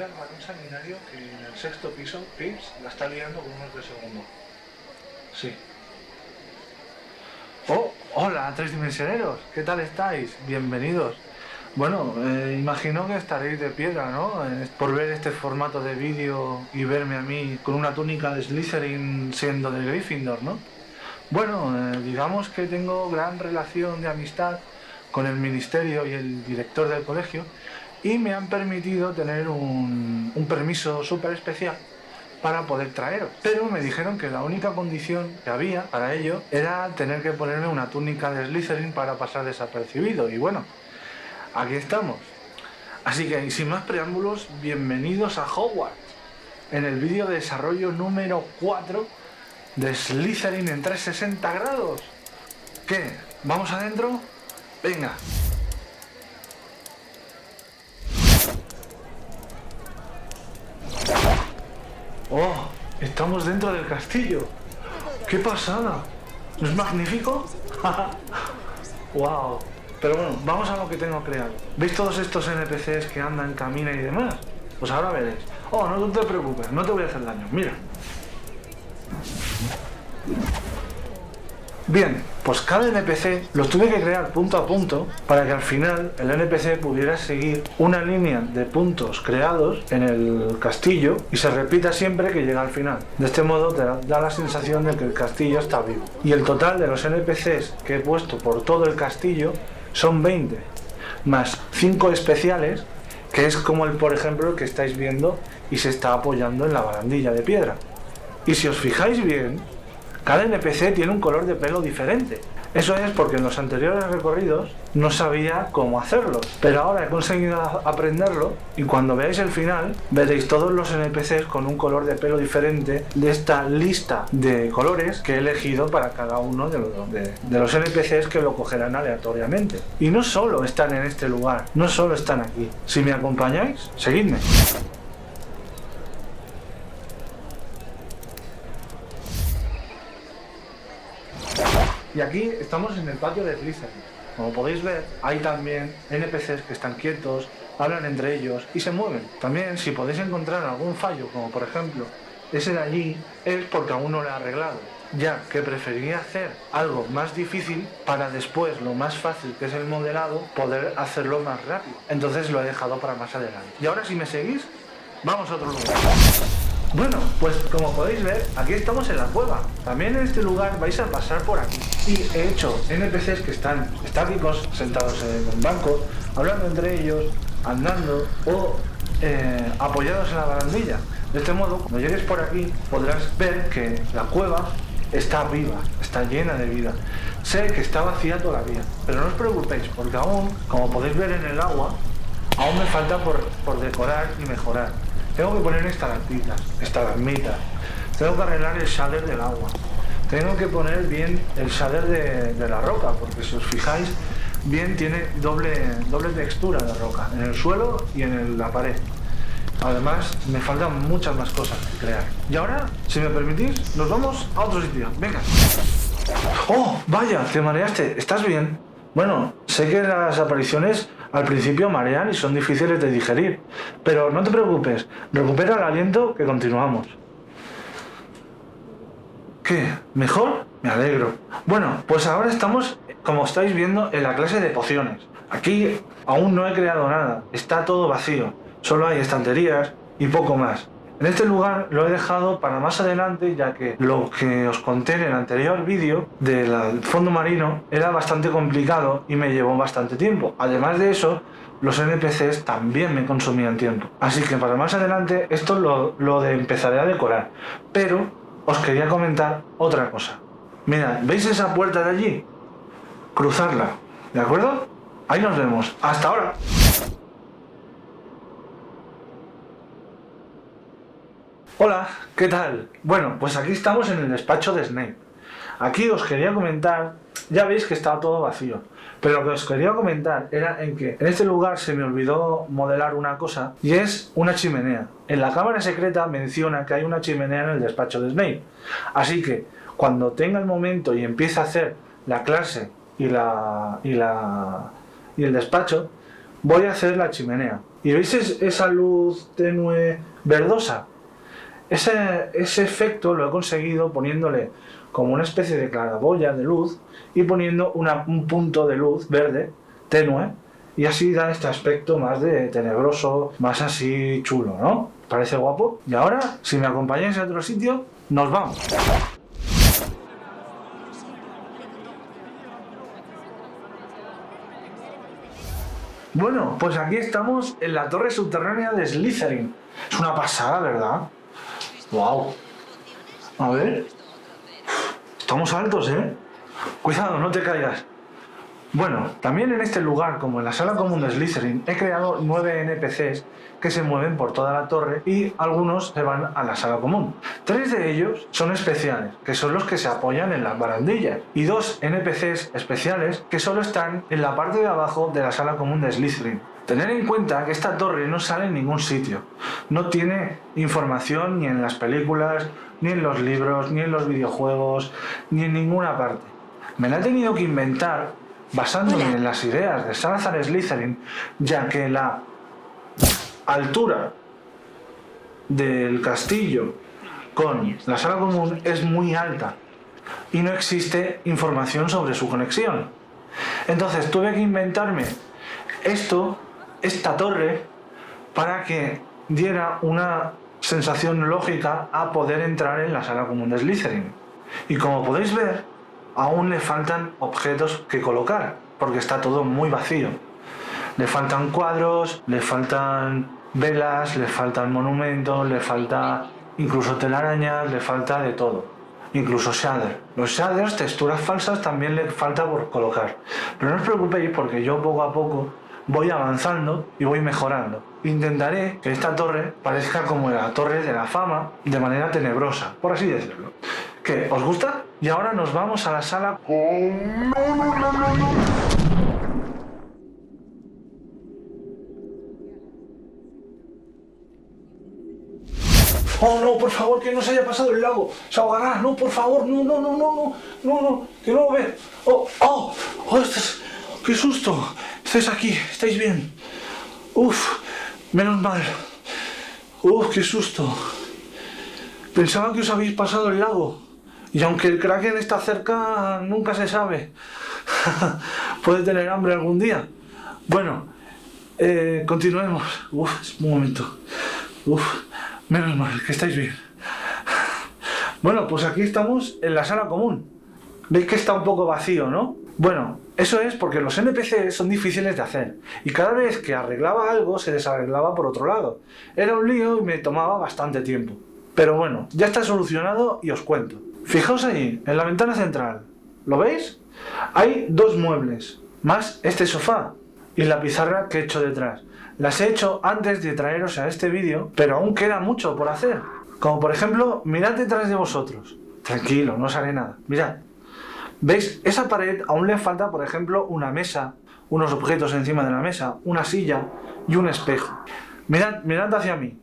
mira el varón sanguinario que en el sexto piso, Pips, la está liando con unos de segundo. Sí. Oh, hola, tres dimensioneros. ¿Qué tal estáis? Bienvenidos. Bueno, imagino que estaréis de piedra, ¿no? Por ver este formato de vídeo y verme a mí con una túnica de Slytherin siendo de Gryffindor, ¿no? Bueno, digamos que tengo gran relación de amistad con el ministerio y el director del colegio y me han permitido tener un permiso súper especial para poder traeros. Pero me dijeron que la única condición que había para ello era tener que ponerme una túnica de Slytherin para pasar desapercibido. Y bueno, aquí estamos. Así que, y sin más preámbulos, bienvenidos a Hogwarts, en el vídeo de desarrollo número 4 de Slytherin en 360 grados. ¿Qué? ¿Vamos adentro? Venga. ¡Oh! Estamos dentro del castillo. ¡Qué pasada! ¿No es magnífico? ¡Wow! Pero bueno, vamos a lo que tengo creado. ¿Veis todos estos NPCs que andan, caminan y demás? Pues ahora veréis. Oh, no te preocupes, no te voy a hacer daño. Mira. Bien, pues cada NPC los tuve que crear punto a punto para que al final el NPC pudiera seguir una línea de puntos creados en el castillo y se repita siempre que llega al final. De este modo te da la sensación de que el castillo está vivo. Y el total de los NPCs que he puesto por todo el castillo son 20, más 5 especiales, que es como el, por ejemplo, el que estáis viendo y se está apoyando en la barandilla de piedra. Y si os fijáis bien, cada NPC tiene un color de pelo diferente. Eso es porque en los anteriores recorridos no sabía cómo hacerlo, pero ahora he conseguido aprenderlo y cuando veáis el final veréis todos los NPCs con un color de pelo diferente de esta lista de colores que he elegido para cada uno de los NPCs que lo cogerán aleatoriamente. Y no solo están en este lugar, no solo están aquí. Si me acompañáis, seguidme. Y aquí estamos en el patio de Slytherin. Como podéis ver, hay también NPCs que están quietos, hablan entre ellos y se mueven. También, si podéis encontrar algún fallo, como por ejemplo ese de allí, es porque aún no lo he arreglado, ya que preferiría hacer algo más difícil para después, lo más fácil que es el modelado, poder hacerlo más rápido. Entonces lo he dejado para más adelante. Y ahora, si me seguís, vamos a otro lugar. Bueno, pues como podéis ver, aquí estamos en la cueva. También en este lugar vais a pasar por aquí. Y he hecho NPCs que están estáticos, sentados en un banco, hablando entre ellos, andando o apoyados en la barandilla. De este modo, cuando llegues por aquí, podrás ver que la cueva está viva, está llena de vida. Sé que está vacía todavía, pero no os preocupéis, porque aún, como podéis ver en el agua, aún me falta por decorar y mejorar. Tengo que poner estalagmitas, tengo que arreglar el shader del agua, tengo que poner bien el shader de la roca, porque si os fijáis bien tiene doble textura de roca, en el suelo y en la pared. Además me faltan muchas más cosas que crear. Y ahora, si me permitís, nos vamos a otro sitio. Venga. ¡Oh, vaya! Te mareaste. ¿Estás bien? Bueno, sé que las apariciones al principio marean y son difíciles de digerir, pero no te preocupes, recupera el aliento que continuamos. ¿Qué? ¿Mejor? Me alegro. Bueno, pues ahora estamos, como estáis viendo, en la clase de pociones. Aquí aún no he creado nada, está todo vacío, solo hay estanterías y poco más. En este lugar lo he dejado para más adelante, ya que lo que os conté en el anterior vídeo del fondo marino era bastante complicado y me llevó bastante tiempo. Además de eso, los NPCs también me consumían tiempo. Así que para más adelante esto lo empezaré a decorar. Pero os quería comentar otra cosa. Mirad, ¿veis esa puerta de allí? Cruzarla, ¿de acuerdo? Ahí nos vemos. ¡Hasta ahora! Hola, ¿qué tal? Bueno, pues aquí estamos en el despacho de Snape. Aquí os quería comentar, ya veis que está todo vacío, pero lo que os quería comentar era en que en este lugar se me olvidó modelar una cosa y es una chimenea. En la cámara secreta menciona que hay una chimenea en el despacho de Snape. Así que cuando tenga el momento y empiece a hacer la clase y el despacho, voy a hacer la chimenea. ¿Y veis esa luz tenue verdosa? Ese efecto lo he conseguido poniéndole como una especie de claraboya de luz y poniendo un punto de luz verde tenue, y así da este aspecto más de tenebroso, más así chulo, ¿no? ¿Parece guapo? Y ahora, si me acompañáis a otro sitio, nos vamos. Bueno, pues aquí estamos en la torre subterránea de Slytherin. Es una pasada, ¿verdad? ¡Wow! A ver. Estamos altos, ¿eh? Cuidado, no te caigas. Bueno, también en este lugar, como en la sala común de Slytherin, he creado 9 NPCs que se mueven por toda la torre y algunos se van a la sala común. 3 de ellos son especiales, que son los que se apoyan en las barandillas, y 2 NPCs especiales que solo están en la parte de abajo de la sala común de Slytherin. Tener en cuenta que esta torre no sale en ningún sitio, no tiene información ni en las películas, ni en los libros, ni en los videojuegos, ni en ninguna parte. Me la he tenido que inventar basándome en las ideas de Salazar Slytherin, ya que la altura del castillo con la sala común es muy alta y no existe información sobre su conexión. Entonces tuve que inventarme esta torre, para que diera una sensación lógica a poder entrar en la sala común de Slytherin. Y como podéis ver, aún le faltan objetos que colocar, porque está todo muy vacío. Le faltan cuadros, le faltan velas, le faltan monumentos, le falta incluso telarañas, le falta de todo. Incluso shader. Los shaders, texturas falsas, también le falta por colocar. Pero no os preocupéis, porque yo poco a poco voy avanzando y voy mejorando. Intentaré que esta torre parezca como la Torre de la Fama, de manera tenebrosa, por así decirlo. ¿Qué? ¿Os gusta? Y ahora nos vamos a la sala... Oh, no, por favor, que no se haya pasado el lago. Se ahogará. No, por favor, no, no, no, no, no, no, no, que no lo ve. Oh, oh, oh, qué susto. Estáis aquí, estáis bien. Uf, menos mal. Uf, qué susto. Pensaba que os habéis pasado el lago. Y aunque el Kraken está cerca, nunca se sabe. Puede tener hambre algún día. Bueno, continuemos. Uf, un momento. Uf, menos mal, que estáis bien. Bueno, pues aquí estamos en la sala común. Veis que está un poco vacío, ¿no? Bueno, eso es porque los NPCs son difíciles de hacer. Y cada vez que arreglaba algo, se desarreglaba por otro lado. Era un lío y me tomaba bastante tiempo. Pero bueno, ya está solucionado y os cuento. Fijaos ahí, en la ventana central. ¿Lo veis? Hay 2 muebles, más este sofá y la pizarra que he hecho detrás. Las he hecho antes de traeros a este vídeo, pero aún queda mucho por hacer. Como por ejemplo, mirad detrás de vosotros. Tranquilo, no os haré nada. Mirad. ¿Veis? Esa pared aún le falta, por ejemplo, una mesa, unos objetos encima de la mesa, una silla y un espejo. Mirad, mirad hacia mí.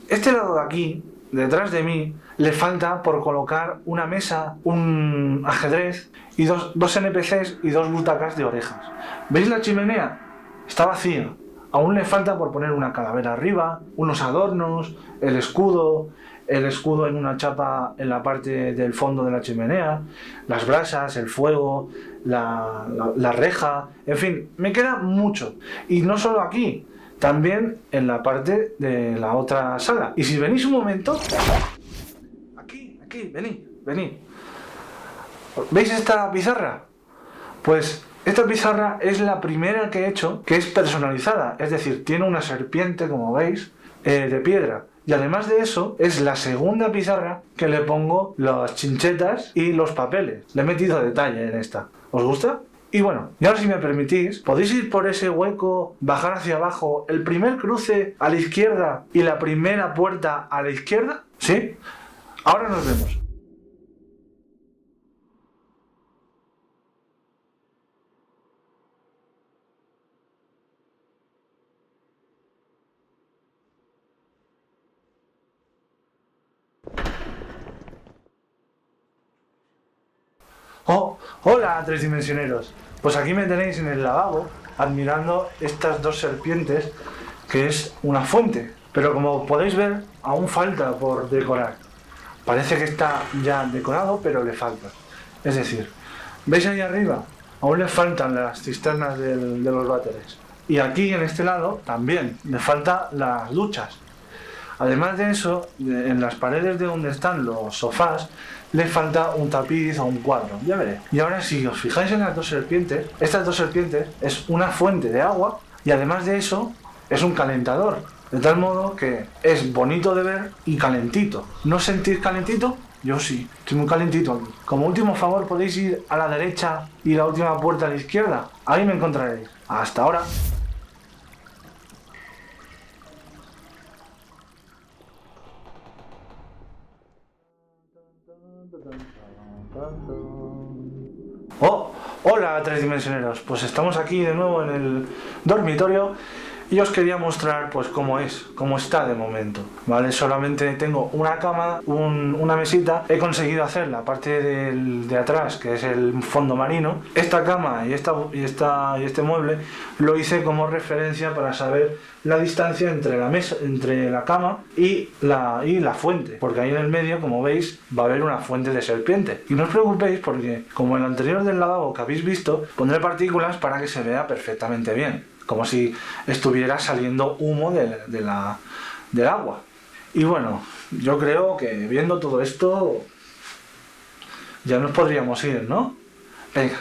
Este lado de aquí, detrás de mí, le falta por colocar una mesa, un ajedrez y dos NPCs y 2 butacas de orejas. ¿Veis la chimenea? Está vacía. Aún le falta por poner una calavera arriba, unos adornos, el escudo en una chapa en la parte del fondo de la chimenea, las brasas, el fuego, la reja, en fin, me queda mucho. Y no solo aquí, también en la parte de la otra sala. Y si venís un momento... Aquí, venid. ¿Veis esta pizarra? Pues esta pizarra es la primera que he hecho que es personalizada, es decir, tiene una serpiente, como veis, de piedra. Y además de eso, es la segunda pizarra que le pongo las chinchetas y los papeles. Le he metido detalle en esta. ¿Os gusta? Y bueno, y ahora si me permitís, podéis ir por ese hueco, bajar hacia abajo, el primer cruce a la izquierda y la primera puerta a la izquierda. ¿Sí? Ahora nos vemos. Oh, hola, tres dimensioneros. Pues aquí me tenéis en el lavabo, admirando estas 2 serpientes que es una fuente. Pero como podéis ver, aún falta por decorar. Parece que está ya decorado, pero le falta. Es decir, ¿veis ahí arriba? Aún le faltan las cisternas de los váteres. Y aquí en este lado también le faltan las duchas. Además de eso, en las paredes de donde están los sofás le falta un tapiz o un cuadro, ya veré. Y ahora si os fijáis en las dos serpientes, estas dos serpientes es una fuente de agua y además de eso es un calentador. De tal modo que es bonito de ver y calentito. ¿No sentís calentito? Yo sí, estoy muy calentito aquí. Como último favor podéis ir a la derecha y la última puerta a la izquierda. Ahí me encontraréis. Hasta ahora. Oh, hola tres dimensioneros, pues estamos aquí de nuevo en el dormitorio y os quería mostrar pues cómo está de momento, ¿vale? Solamente tengo una cama, una mesita, he conseguido hacer la parte de atrás, que es el fondo marino. Esta cama y este mueble lo hice como referencia para saber la distancia entre la mesa, entre la cama y la fuente, porque ahí en el medio, como veis, va a haber una fuente de serpiente. Y no os preocupéis porque, como en el anterior del lavabo que habéis visto, pondré partículas para que se vea perfectamente bien, como si estuviera saliendo humo del agua. Y bueno, yo creo que viendo todo esto ya nos podríamos ir, ¿no? Venga.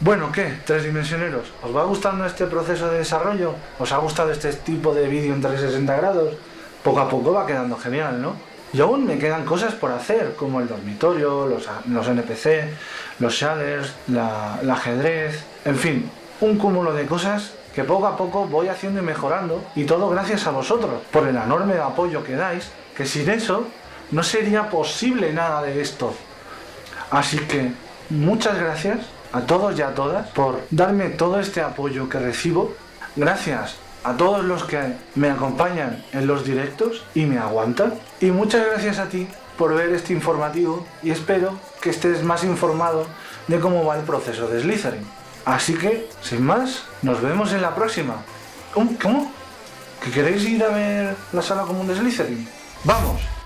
Bueno, ¿qué? Tres dimensioneros, ¿os va gustando este proceso de desarrollo? ¿Os ha gustado este tipo de vídeo en 360 grados? Poco a poco va quedando genial, ¿no? Y aún me quedan cosas por hacer, como el dormitorio, los NPC, los shaders, el ajedrez, en fin, un cúmulo de cosas que poco a poco voy haciendo y mejorando, y todo gracias a vosotros, por el enorme apoyo que dais, que sin eso no sería posible nada de esto. Así que muchas gracias a todos y a todas por darme todo este apoyo que recibo. Gracias a todos los que me acompañan en los directos y me aguantan. Y muchas gracias a ti por ver este informativo y espero que estés más informado de cómo va el proceso de Slytherin. Así que, sin más, nos vemos en la próxima. ¿Cómo? ¿Que queréis ir a ver la sala común de Slytherin? ¡Vamos!